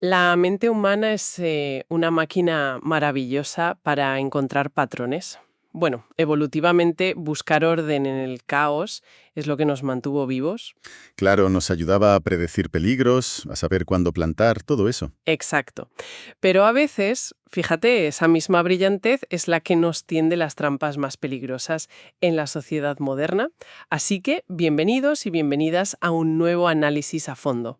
La mente humana es una máquina maravillosa para encontrar patrones. Bueno, evolutivamente buscar orden en el caos es lo que nos mantuvo vivos. Claro, nos ayudaba a predecir peligros, a saber cuándo plantar, todo eso. Exacto. Pero a veces, fíjate, esa misma brillantez es la que nos tiende las trampas más peligrosas en la sociedad moderna. Así que, bienvenidos y bienvenidas a un nuevo análisis a fondo.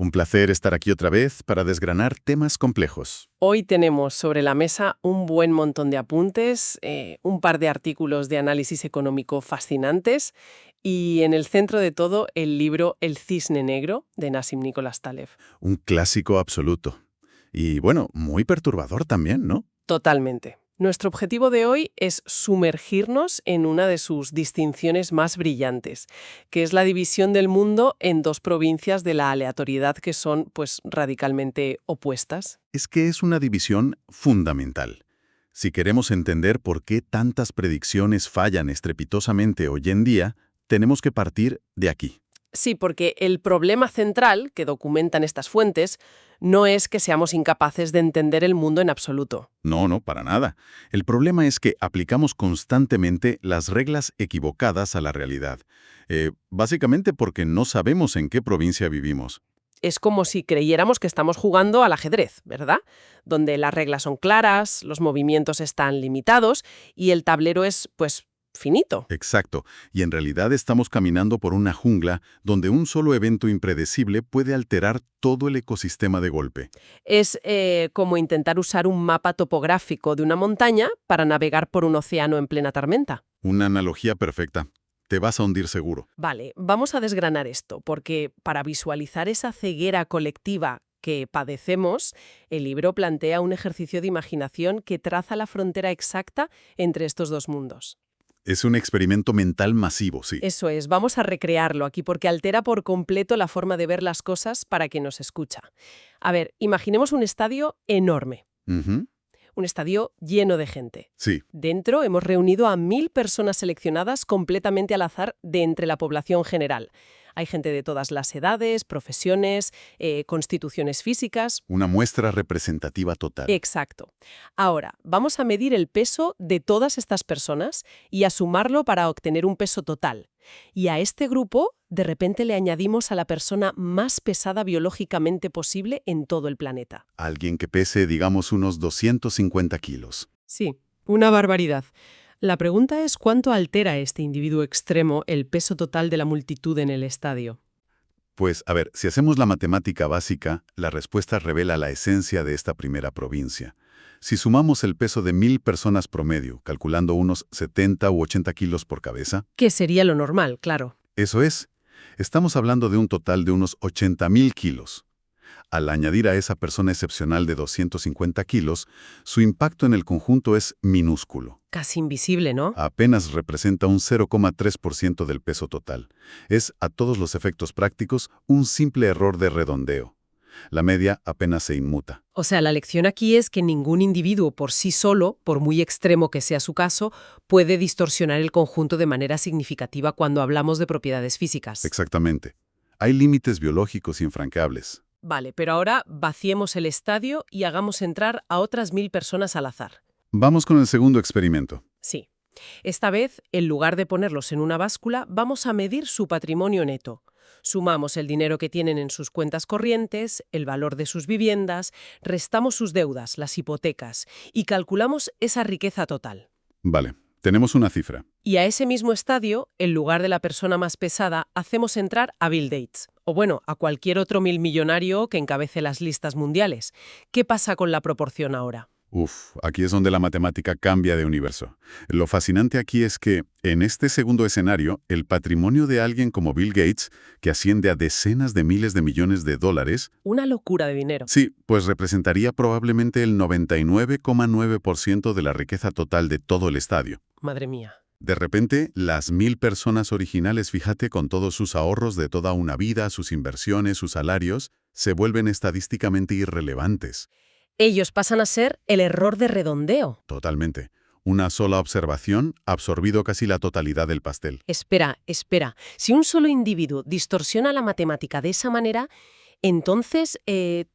Un placer estar aquí otra vez para desgranar temas complejos. Hoy tenemos sobre la mesa un buen montón de apuntes, un par de artículos de análisis económico fascinantes y en el centro de todo el libro El Cisne Negro de Nassim Nicholas Taleb. Un clásico absoluto. Y bueno, muy perturbador también, ¿no? Totalmente. Nuestro objetivo de hoy es sumergirnos en una de sus distinciones más brillantes, que es la división del mundo en dos provincias de la aleatoriedad que son, pues, radicalmente opuestas. Es que es una división fundamental. Si queremos entender por qué tantas predicciones fallan estrepitosamente hoy en día, tenemos que partir de aquí. Sí, porque el problema central que documentan estas fuentes no es que seamos incapaces de entender el mundo en absoluto. No, no, para nada. El problema es que aplicamos constantemente las reglas equivocadas a la realidad. Básicamente porque no sabemos en qué provincia vivimos. Es como si creyéramos que estamos jugando al ajedrez, ¿verdad? Donde las reglas son claras, los movimientos están limitados y el tablero es, pues, finito. Exacto. Y en realidad estamos caminando por una jungla donde un solo evento impredecible puede alterar todo el ecosistema de golpe. Es como intentar usar un mapa topográfico de una montaña para navegar por un océano en plena tormenta. Una analogía perfecta. Te vas a hundir seguro. Vale, vamos a desgranar esto, porque para visualizar esa ceguera colectiva que padecemos, el libro plantea un ejercicio de imaginación que traza la frontera exacta entre estos dos mundos. Es un experimento mental masivo, sí. Eso es, vamos a recrearlo aquí porque altera por completo la forma de ver las cosas para quien nos escucha. A ver, imaginemos un estadio enorme, Ujú. un estadio lleno de gente. Sí, Dentro hemos reunido a 1000 personas seleccionadas completamente al azar de entre la población general. Hay gente de todas las edades, profesiones, constituciones físicas. una muestra representativa total. Exacto. Ahora, vamos a medir el peso de todas estas personas y a sumarlo para obtener un peso total. Y a este grupo, de repente le añadimos a la persona más pesada biológicamente posible en todo el planeta. Alguien que pese, digamos, unos 250 kilos. Sí, una barbaridad. La pregunta es cuánto altera este individuo extremo el peso total de la multitud en el estadio. Pues, a ver, si hacemos la matemática básica, la respuesta revela la esencia de esta primera provincia. Si sumamos el peso de 1000 personas promedio, calculando unos 70 u 80 kilos por cabeza, Que sería lo normal, claro. eso es. Estamos hablando de un total de unos 80.000 kilos. Al añadir a esa persona excepcional de 250 kilos, su impacto en el conjunto es minúsculo. Casi invisible, ¿no? Apenas representa un 0,3% del peso total. Es, a todos los efectos prácticos, un simple error de redondeo. La media apenas se inmuta. O sea, la lección aquí es que ningún individuo por sí solo, por muy extremo que sea su caso, puede distorsionar el conjunto de manera significativa cuando hablamos de propiedades físicas. Exactamente. Hay límites biológicos infranqueables. Vale, pero ahora vaciemos el estadio y hagamos entrar a otras 1000 personas al azar. Vamos con el segundo experimento. Sí. Esta vez, en lugar de ponerlos en una báscula, vamos a medir su patrimonio neto. Sumamos el dinero que tienen en sus cuentas corrientes, el valor de sus viviendas, restamos sus deudas, las hipotecas, y calculamos esa riqueza total. Vale, tenemos una cifra. Y a ese mismo estadio, en lugar de la persona más pesada, hacemos entrar a Bill Gates, o bueno, a cualquier otro millonario que encabece las listas mundiales. ¿Qué pasa con la proporción ahora? Aquí es donde la matemática cambia de universo. Lo fascinante aquí es que, en este segundo escenario, el patrimonio de alguien como Bill Gates, que asciende a decenas de miles de millones de dólares, Una locura de dinero. sí, pues representaría probablemente el 99,9% de la riqueza total de todo el estadio. Madre mía. De repente, las 1000 personas originales, fíjate, con todos sus ahorros de toda una vida, sus inversiones, sus salarios, se vuelven estadísticamente irrelevantes. Ellos pasan a ser el error de redondeo. Totalmente. Una sola observación ha absorbido casi la totalidad del pastel. Espera. Si un solo individuo distorsiona la matemática de esa manera, Entonces,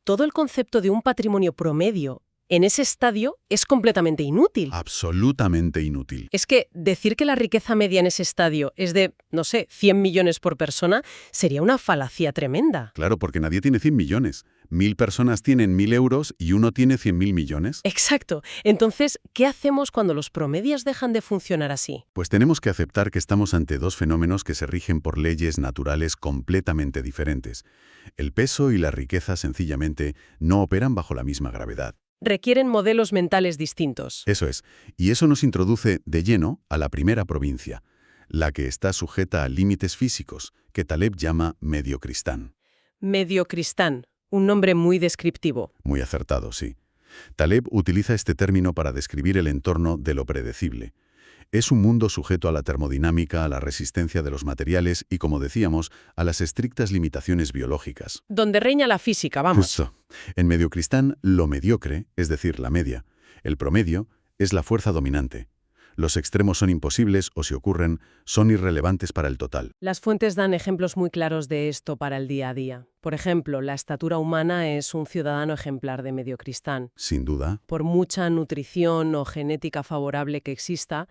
todo el concepto de un patrimonio promedio en ese estadio es completamente inútil. Absolutamente inútil. Es que decir que la riqueza media en ese estadio es de, no sé, 100 millones por persona sería una falacia tremenda. Claro, porque nadie tiene 100 millones. 1000 personas tienen 1000 euros y uno tiene 100.000 millones. Exacto. Entonces, ¿qué hacemos cuando los promedios dejan de funcionar así? Pues tenemos que aceptar que estamos ante dos fenómenos que se rigen por leyes naturales completamente diferentes. El peso y la riqueza sencillamente no operan bajo la misma gravedad. Requieren modelos mentales distintos. Eso es, y eso nos introduce de lleno a la primera provincia, la que está sujeta a límites físicos, que Taleb llama Mediocristán. Mediocristán, un nombre muy descriptivo. Muy acertado, sí. Taleb utiliza este término para describir el entorno de lo predecible. Es un mundo sujeto a la termodinámica, a la resistencia de los materiales y, como decíamos, a las estrictas limitaciones biológicas. Donde reina la física, vamos. Justo. En Mediocristán, lo mediocre, es decir, la media, el promedio, es la fuerza dominante. Los extremos son imposibles o, si ocurren, son irrelevantes para el total. Las fuentes dan ejemplos muy claros de esto para el día a día. Por ejemplo, la estatura humana es un ciudadano ejemplar de Mediocristán. Sin duda. Por mucha nutrición o genética favorable que exista,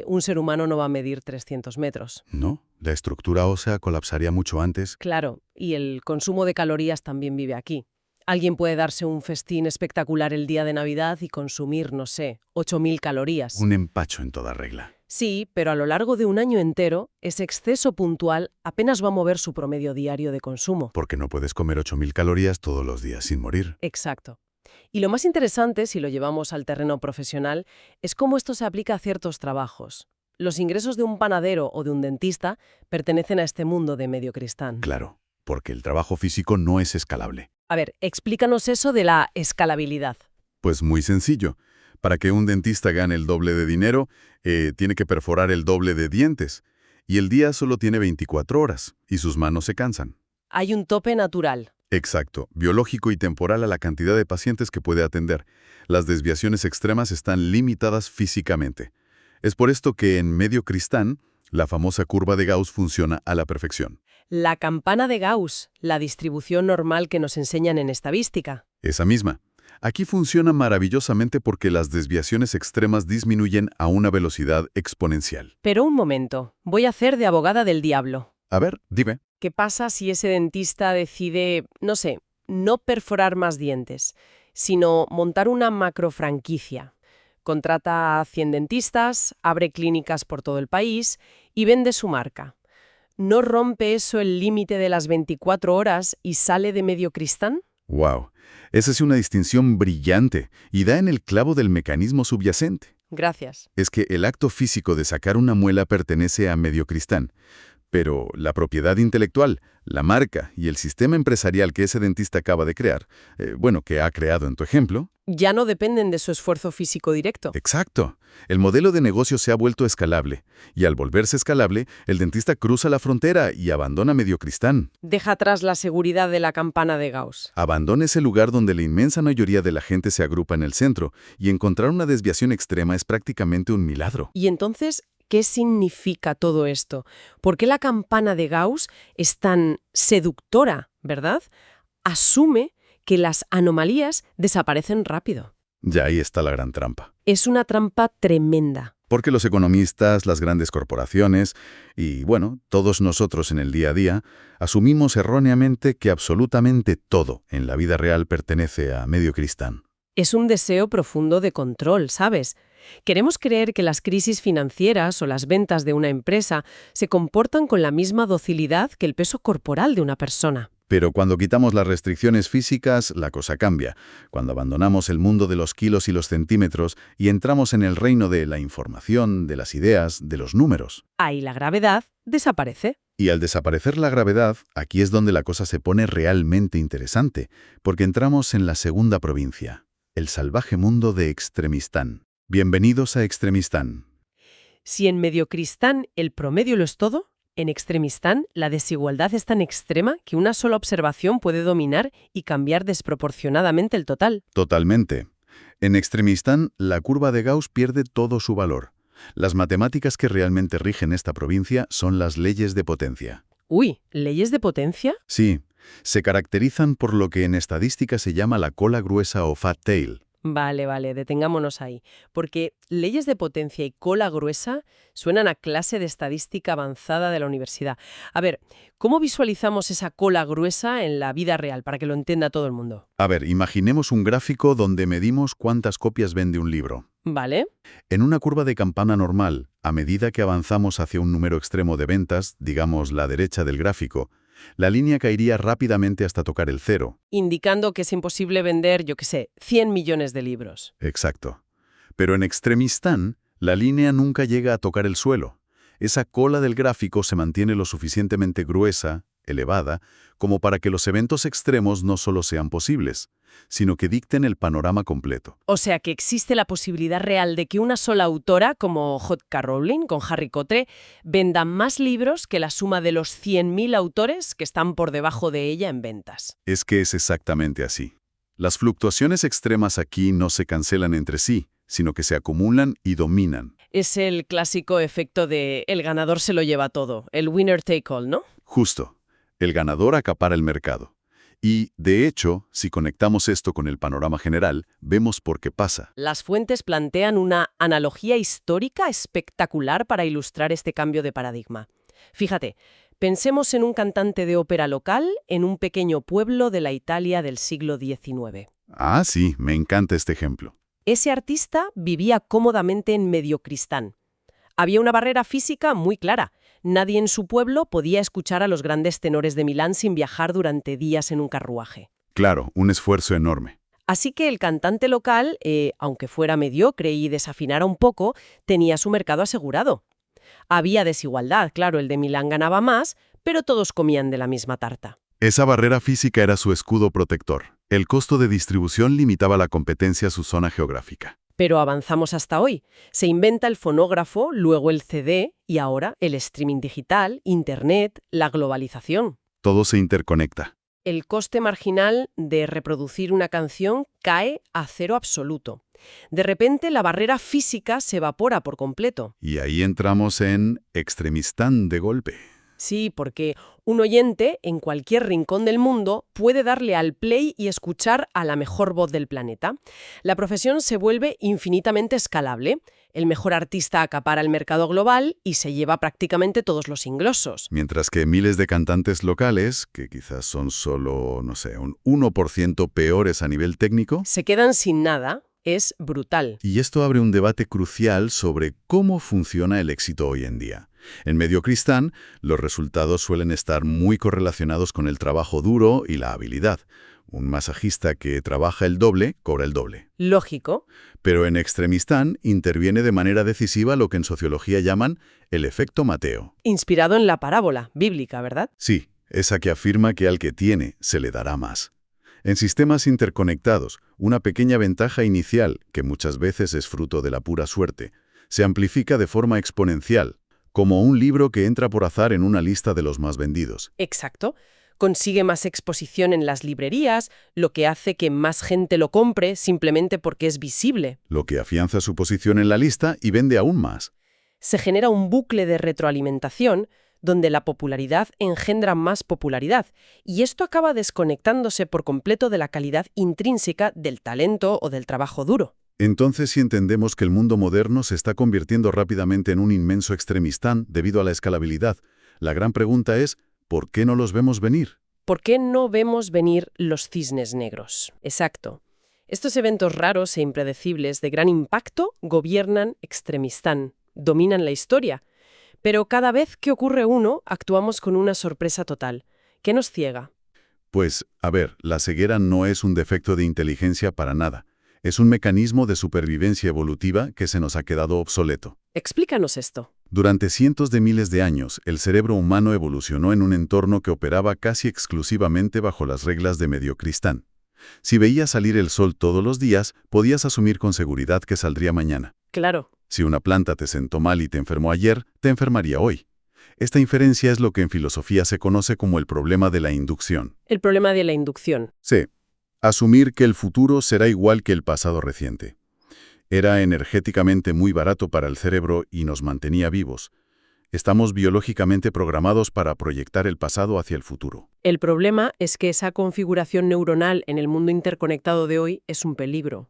un ser humano no va a medir 300 metros. No, la estructura ósea colapsaría mucho antes. Claro, y el consumo de calorías también vive aquí. Alguien puede darse un festín espectacular el día de Navidad y consumir, no sé, 8.000 calorías. Un empacho en toda regla. Sí, pero a lo largo de un año entero, ese exceso puntual apenas va a mover su promedio diario de consumo. Porque no puedes comer 8000 calorías todos los días sin morir. Exacto. Y lo más interesante, si lo llevamos al terreno profesional, es cómo esto se aplica a ciertos trabajos. Los ingresos de un panadero o de un dentista pertenecen a este mundo de Mediocristán. Claro, porque el trabajo físico no es escalable. A ver, explícanos eso de la escalabilidad. Pues muy sencillo. Para que un dentista gane el doble de dinero, tiene que perforar el doble de dientes. Y el día solo tiene 24 horas, y sus manos se cansan. Hay un tope natural. Exacto, biológico y temporal a la cantidad de pacientes que puede atender. Las desviaciones extremas están limitadas físicamente. Es por esto que en Mediocristán, la famosa curva de Gauss funciona a la perfección. La campana de Gauss, la distribución normal que nos enseñan en estadística. Esa misma. Aquí funciona maravillosamente porque las desviaciones extremas disminuyen a una velocidad exponencial. Pero un momento, voy a hacer de abogada del diablo. A ver, dime. ¿Qué pasa si ese dentista decide, no sé, no perforar más dientes, sino montar una macrofranquicia? Contrata a 100 dentistas, abre clínicas por todo el país y vende su marca. ¿No rompe eso el límite de las 24 horas y sale de Mediocristán? ¡Wow! Esa es una distinción brillante y da en el clavo del mecanismo subyacente. Gracias. Es que el acto físico de sacar una muela pertenece a Mediocristán, pero la propiedad intelectual, la marca y el sistema empresarial que ese dentista acaba de crear, que ha creado en tu ejemplo. Ya no dependen de su esfuerzo físico directo. Exacto. El modelo de negocio se ha vuelto escalable, y al volverse escalable, el dentista cruza la frontera y abandona Mediocristán. Deja atrás la seguridad de la campana de Gauss. Abandona ese lugar donde la inmensa mayoría de la gente se agrupa en el centro, y encontrar una desviación extrema es prácticamente un milagro. Y entonces, ¿qué significa todo esto? ¿Por qué la campana de Gauss es tan seductora, verdad? Asume que las anomalías desaparecen rápido. Ya ahí está la gran trampa. Es una trampa tremenda. Porque los economistas, las grandes corporaciones y, todos nosotros en el día a día, asumimos erróneamente que absolutamente todo en la vida real pertenece a Mediocristán. Es un deseo profundo de control, ¿sabes? Queremos creer que las crisis financieras o las ventas de una empresa se comportan con la misma docilidad que el peso corporal de una persona. Pero cuando quitamos las restricciones físicas, la cosa cambia. Cuando abandonamos el mundo de los kilos y los centímetros y entramos en el reino de la información, de las ideas, de los números. Ahí la gravedad desaparece. Y al desaparecer la gravedad, aquí es donde la cosa se pone realmente interesante, porque entramos en la segunda provincia, el salvaje mundo de Extremistán. Bienvenidos a Extremistán. Si en Mediocristán el promedio lo es todo, en Extremistán la desigualdad es tan extrema que una sola observación puede dominar y cambiar desproporcionadamente el total. Totalmente. En Extremistán, la curva de Gauss pierde todo su valor. Las matemáticas que realmente rigen esta provincia son las leyes de potencia. Uy, ¿leyes de potencia? Sí, Se caracterizan por lo que en estadística se llama la cola gruesa o fat tail. Vale, detengámonos ahí. Porque leyes de potencia y cola gruesa suenan a clase de estadística avanzada de la universidad. A ver, ¿cómo visualizamos esa cola gruesa en la vida real para que lo entienda todo el mundo? A ver, imaginemos un gráfico donde medimos cuántas copias vende un libro. Vale. En una curva de campana normal, a medida que avanzamos hacia un número extremo de ventas, digamos la derecha del gráfico, la línea caería rápidamente hasta tocar el cero. Indicando que es imposible vender, yo qué sé, 100 millones de libros. Exacto. Pero en extremistán, la línea nunca llega a tocar el suelo. Esa cola del gráfico se mantiene lo suficientemente gruesa, elevada, como para que los eventos extremos no solo sean posibles, sino que dicten el panorama completo. O sea que existe la posibilidad real de que una sola autora, como J.K. Rowling, con Harry Potter, venda más libros que la suma de los 100.000 autores que están por debajo de ella en ventas. Es que es exactamente así. Las fluctuaciones extremas aquí no se cancelan entre sí, sino que se acumulan y dominan. Es el clásico efecto de el ganador se lo lleva todo, el winner take all, ¿no? Justo. El ganador acapara el mercado. Y, de hecho, si conectamos esto con el panorama general, vemos por qué pasa. Las fuentes plantean una analogía histórica espectacular para ilustrar este cambio de paradigma. Fíjate, pensemos en un cantante de ópera local en un pequeño pueblo de la Italia del siglo XIX. Ah, sí, me encanta este ejemplo. Ese artista vivía cómodamente en Mediocristán. Había una barrera física muy clara. Nadie en su pueblo podía escuchar a los grandes tenores de Milán sin viajar durante días en un carruaje. Claro, un esfuerzo enorme. Así que el cantante local, aunque fuera mediocre y desafinara un poco, tenía su mercado asegurado. Había desigualdad, claro, el de Milán ganaba más, pero todos comían de la misma tarta. Esa barrera física era su escudo protector. El costo de distribución limitaba la competencia a su zona geográfica. Pero avanzamos hasta hoy. Se inventa el fonógrafo, luego el CD y ahora el streaming digital, Internet, la globalización. Todo se interconecta. El coste marginal de reproducir una canción cae a cero absoluto. De repente la barrera física se evapora por completo. Y ahí entramos en extremistán de golpe. Sí, porque un oyente en cualquier rincón del mundo puede darle al play y escuchar a la mejor voz del planeta. La profesión se vuelve infinitamente escalable. El mejor artista acapara el mercado global y se lleva prácticamente todos los inglosos. Mientras que miles de cantantes locales, que quizás son solo, no sé, un 1% peores a nivel técnico, Se quedan sin nada. Es brutal. y esto abre un debate crucial sobre cómo funciona el éxito hoy en día. En Mediocristán, los resultados suelen estar muy correlacionados con el trabajo duro y la habilidad. Un masajista que trabaja el doble, cobra el doble. Lógico. Pero en Extremistán interviene de manera decisiva lo que en sociología llaman el efecto Mateo. Inspirado en la parábola bíblica, ¿verdad? Sí, esa que afirma que al que tiene se le dará más. En sistemas interconectados, una pequeña ventaja inicial, que muchas veces es fruto de la pura suerte, se amplifica de forma exponencial, como un libro que entra por azar en una lista de los más vendidos. Exacto. Consigue más exposición en las librerías, lo que hace que más gente lo compre simplemente porque es visible. Lo que afianza su posición en la lista y vende aún más. Se genera un bucle de retroalimentación donde la popularidad engendra más popularidad, y esto acaba desconectándose por completo de la calidad intrínseca del talento o del trabajo duro. Entonces, si entendemos que el mundo moderno se está convirtiendo rápidamente en un inmenso extremistán debido a la escalabilidad, la gran pregunta es, ¿por qué no los vemos venir? ¿Por qué no vemos venir los cisnes negros? Exacto. Estos eventos raros e impredecibles de gran impacto gobiernan Extremistán, dominan la historia. Pero cada vez que ocurre uno, actuamos con una sorpresa total. ¿Qué nos ciega? Pues, a ver, la ceguera no es un defecto de inteligencia para nada. Es un mecanismo de supervivencia evolutiva que se nos ha quedado obsoleto. Explícanos esto. Durante cientos de miles de años, el cerebro humano evolucionó en un entorno que operaba casi exclusivamente bajo las reglas de Mediocristán. Si veías salir el sol todos los días, podías asumir con seguridad que saldría mañana. Claro. Si una planta te sentó mal y te enfermó ayer, te enfermaría hoy. Esta inferencia es lo que en filosofía se conoce como el problema de la inducción. El problema de la inducción. Sí, asumir que el futuro será igual que el pasado reciente. Era energéticamente muy barato para el cerebro y nos mantenía vivos. Estamos biológicamente programados para proyectar el pasado hacia el futuro. El problema es que esa configuración neuronal en el mundo interconectado de hoy es un peligro.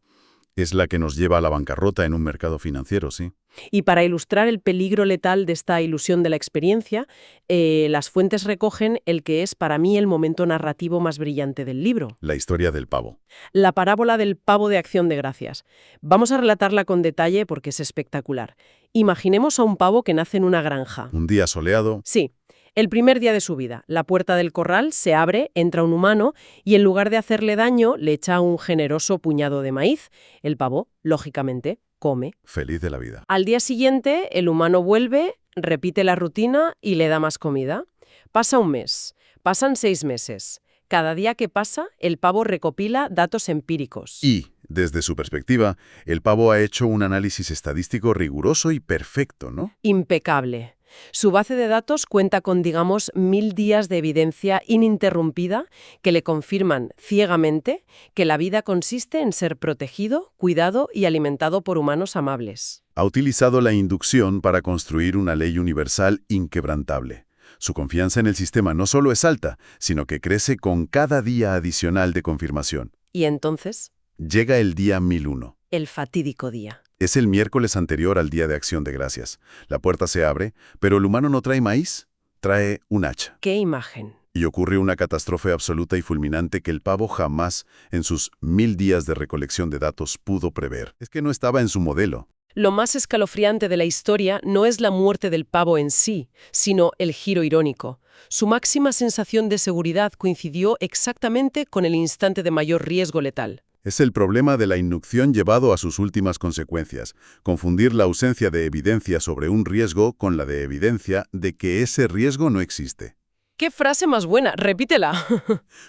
Es la que nos lleva a la bancarrota en un mercado financiero, ¿sí? Y para ilustrar el peligro letal de esta ilusión de la experiencia, las fuentes recogen el que es para mí el momento narrativo más brillante del libro, La historia del pavo. la parábola del pavo de Acción de Gracias. Vamos a relatarla con detalle porque es espectacular. Imaginemos a un pavo que nace en una granja. Un día soleado, Sí, el primer día de su vida, la puerta del corral se abre, entra un humano y en lugar de hacerle daño, le echa un generoso puñado de maíz. El pavo, lógicamente, come. feliz de la vida. Al día siguiente, el humano vuelve, repite la rutina y le da más comida. Pasa un mes, pasan 6 meses. Cada día que pasa, el pavo recopila datos empíricos. Y, desde su perspectiva, el pavo ha hecho un análisis estadístico riguroso y perfecto, ¿no? Impecable. Su base de datos cuenta con, digamos, 1000 días de evidencia ininterrumpida que le confirman ciegamente que la vida consiste en ser protegido, cuidado y alimentado por humanos amables. Ha utilizado la inducción para construir una ley universal inquebrantable. Su confianza en el sistema no solo es alta, sino que crece con cada día adicional de confirmación. Y entonces, Llega el día 1001. el fatídico día. Es el miércoles anterior al Día de Acción de Gracias. La puerta se abre, pero el humano no trae maíz, trae un hacha. ¡Qué imagen! Y ocurre una catástrofe absoluta y fulminante que el pavo jamás, en sus 1000 días de recolección de datos, pudo prever. Es que no estaba en su modelo. Lo más escalofriante de la historia no es la muerte del pavo en sí, sino el giro irónico. Su máxima sensación de seguridad coincidió exactamente con el instante de mayor riesgo letal. Es el problema de la inducción llevado a sus últimas consecuencias, confundir la ausencia de evidencia sobre un riesgo con la de evidencia de que ese riesgo no existe. ¡Qué frase más buena! Repítela.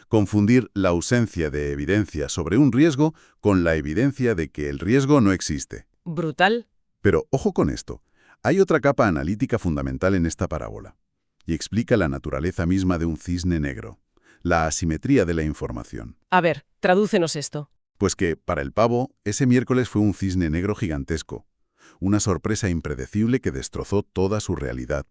Confundir la ausencia de evidencia sobre un riesgo con la evidencia de que el riesgo no existe. Brutal. Pero ojo con esto, hay otra capa analítica fundamental en esta parábola, y explica la naturaleza misma de un cisne negro, la asimetría de la información. A ver, tradúcenos esto. Pues que, para el pavo, ese miércoles fue un cisne negro gigantesco, una sorpresa impredecible que destrozó toda su realidad.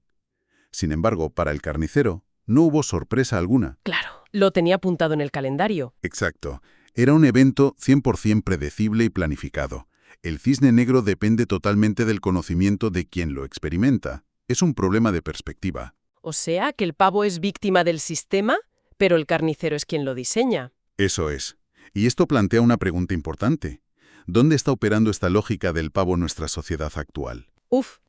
Sin embargo, para el carnicero, no hubo sorpresa alguna. Claro, lo tenía apuntado en el calendario. Exacto. Era un evento 100% predecible y planificado. El cisne negro depende totalmente del conocimiento de quien lo experimenta. Es un problema de perspectiva. O sea, que el pavo es víctima del sistema, pero el carnicero es quien lo diseña. Eso es. Y esto plantea una pregunta importante. ¿Dónde está operando esta lógica del pavo en nuestra sociedad actual?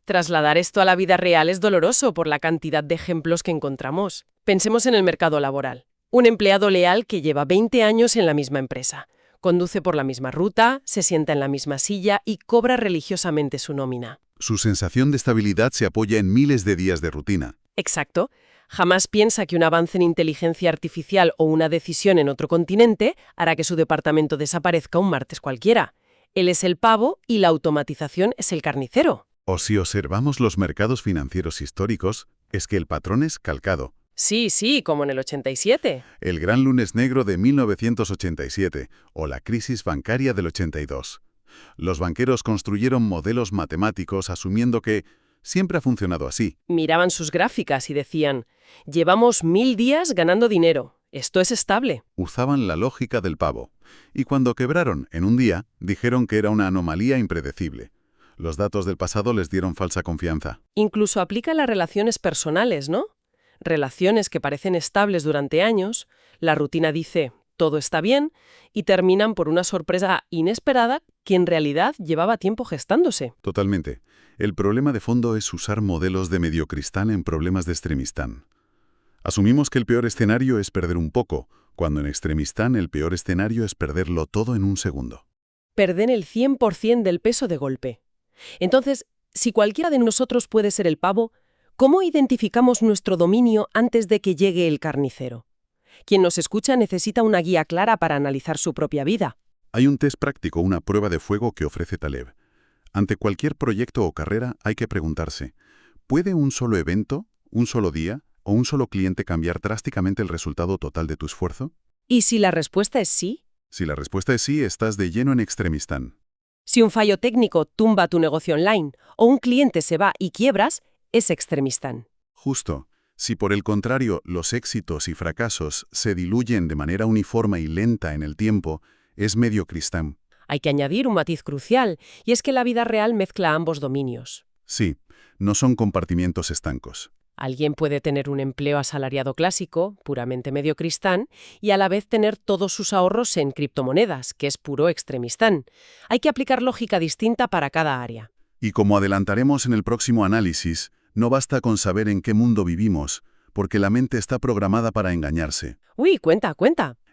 Trasladar esto a la vida real es doloroso por la cantidad de ejemplos que encontramos. Pensemos en el mercado laboral. Un empleado leal que lleva 20 años en la misma empresa. Conduce por la misma ruta, se sienta en la misma silla y cobra religiosamente su nómina. Su sensación de estabilidad se apoya en miles de días de rutina. Exacto. Jamás piensa que un avance en inteligencia artificial o una decisión en otro continente hará que su departamento desaparezca un martes cualquiera. Él es el pavo y la automatización es el carnicero. O si observamos los mercados financieros históricos, es que el patrón es calcado. Sí, como en el 87. El Gran Lunes Negro de 1987 o la crisis bancaria del 82. Los banqueros construyeron modelos matemáticos asumiendo que siempre ha funcionado así. Miraban sus gráficas y decían, llevamos 1000 días ganando dinero. Esto es estable. Usaban la lógica del pavo. Y cuando quebraron en un día, dijeron que era una anomalía impredecible. Los datos del pasado les dieron falsa confianza. Incluso aplica a las relaciones personales, ¿no? Relaciones que parecen estables durante años, la rutina dice, todo está bien, y terminan por una sorpresa inesperada que en realidad llevaba tiempo gestándose. Totalmente. El problema de fondo es usar modelos de mediocristán en problemas de extremistán. Asumimos que el peor escenario es perder un poco, cuando en extremistán el peor escenario es perderlo todo en un segundo. Perder el 100% del peso de golpe. Entonces, si cualquiera de nosotros puede ser el pavo, ¿cómo identificamos nuestro dominio antes de que llegue el carnicero? Quien nos escucha necesita una guía clara para analizar su propia vida. Hay un test práctico, una prueba de fuego que ofrece Taleb. Ante cualquier proyecto o carrera hay que preguntarse, ¿puede un solo evento, un solo día o un solo cliente cambiar drásticamente el resultado total de tu esfuerzo? ¿Y si la respuesta es sí? Si la respuesta es sí, estás de lleno en extremistán. Si un fallo técnico tumba tu negocio online o un cliente se va y quiebras, es Extremistán. Justo. Si por el contrario los éxitos y fracasos se diluyen de manera uniforme y lenta en el tiempo, es Mediocristán. Hay que añadir un matiz crucial, y es que la vida real mezcla ambos dominios. Sí, no son compartimientos estancos. Alguien puede tener un empleo asalariado clásico, puramente mediocristán, y a la vez tener todos sus ahorros en criptomonedas, que es puro extremistán. Hay que aplicar lógica distinta para cada área. Y como adelantaremos en el próximo análisis, no basta con saber en qué mundo vivimos, porque la mente está programada para engañarse. Uy, cuenta.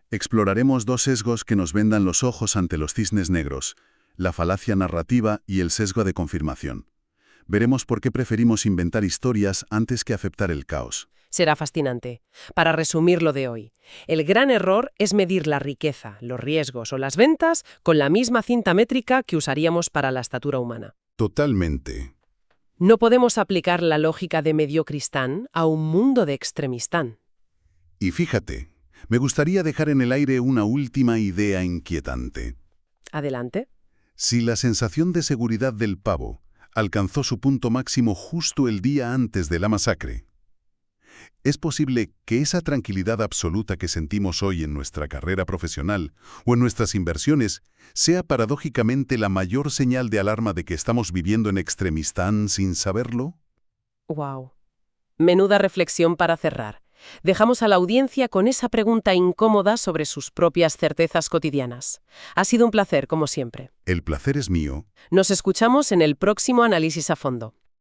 Exploraremos dos sesgos que nos vendan los ojos ante los cisnes negros, la falacia narrativa y el sesgo de confirmación. Veremos por qué preferimos inventar historias antes que aceptar el caos. Será fascinante. Para resumir lo de hoy, el gran error es medir la riqueza, los riesgos o las ventas con la misma cinta métrica que usaríamos para la estatura humana. Totalmente. No podemos aplicar la lógica de mediocristán a un mundo de extremistán. Y fíjate, me gustaría dejar en el aire una última idea inquietante. Adelante. Si la sensación de seguridad del pavo alcanzó su punto máximo justo el día antes de la masacre, ¿es posible que esa tranquilidad absoluta que sentimos hoy en nuestra carrera profesional o en nuestras inversiones sea paradójicamente la mayor señal de alarma de que estamos viviendo en Extremistán sin saberlo? Wow. Menuda reflexión para cerrar. Dejamos a la audiencia con esa pregunta incómoda sobre sus propias certezas cotidianas. Ha sido un placer, como siempre. El placer es mío. Nos escuchamos en el próximo Análisis a Fondo.